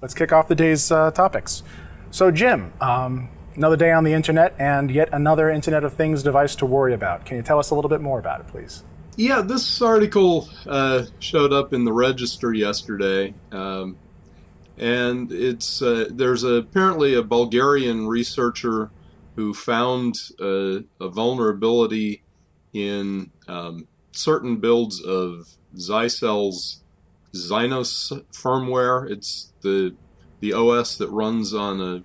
let's kick off the day's topics. So Jim, another day on the internet and yet another Internet of Things device to worry about. Can you tell us a little bit more about it, please? Yeah, this article showed up in the Register yesterday, and there's apparently a Bulgarian researcher who found a vulnerability in certain builds of Zycel's Zynos firmware. It's the OS that runs on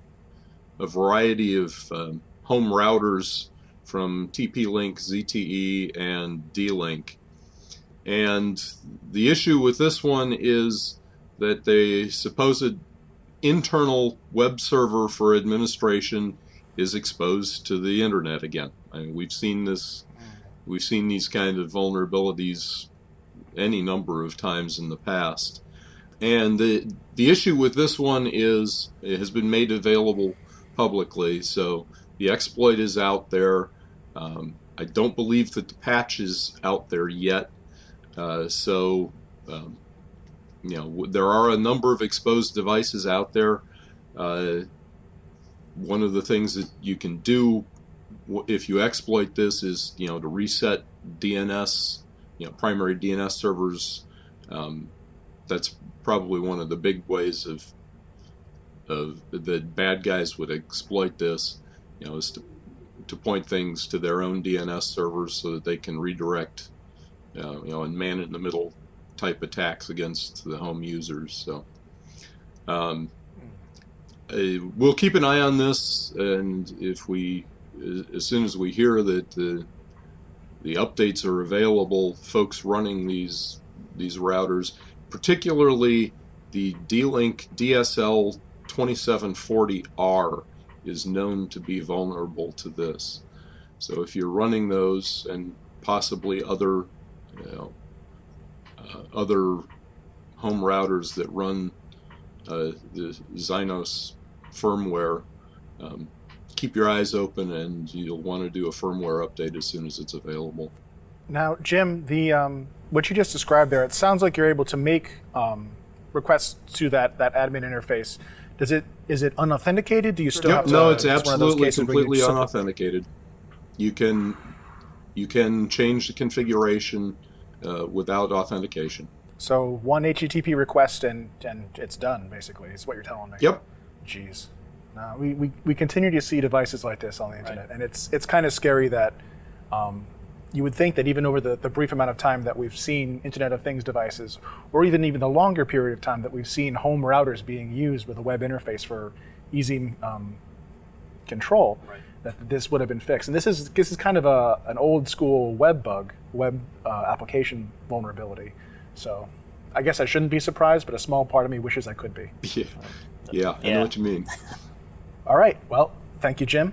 a variety of home routers from TP-Link, ZTE, and D-Link. And the issue with this one is that the supposed internal web server for administration is exposed to the internet again. I mean, we've seen these kind of vulnerabilities any number of times in the past. And the issue with this one is it has been made available publicly, so the exploit is out there. I don't believe that the patch is out there yet. There are a number of exposed devices out there. One of the things that you can do if you exploit this is, to reset DNS, primary DNS servers. That's probably one of the big ways of the bad guys would exploit this, is to point things to their own DNS servers so that they can redirect, and man-in-the-middle type attacks against the home users. So we'll keep an eye on this, and as soon as we hear that the updates are available, folks running these routers, particularly the D-Link DSL 2740R, is known to be vulnerable to this. So if you're running those and possibly other home routers that run the Zynos firmware, keep your eyes open, and you'll want to do a firmware update as soon as it's available. Now, Jim, what you just described there, it sounds like you're able to make requests to that admin interface. Is it unauthenticated? Do you still have to? No, it's absolutely completely unauthenticated. You can change the configuration without authentication. So one HTTP request and it's done, basically, is what you're telling me. Yep. Jeez. We continue to see devices like this on the internet, right. And it's kind of scary that you would think that even over the brief amount of time that we've seen Internet of Things devices, or even the longer period of time that we've seen home routers being used with a web interface for easy control, right, that this would have been fixed. And this is kind of an old school web bug, application vulnerability. So I guess I shouldn't be surprised, but a small part of me wishes I could be. Yeah, I know what you mean. All right, well, thank you, Jim.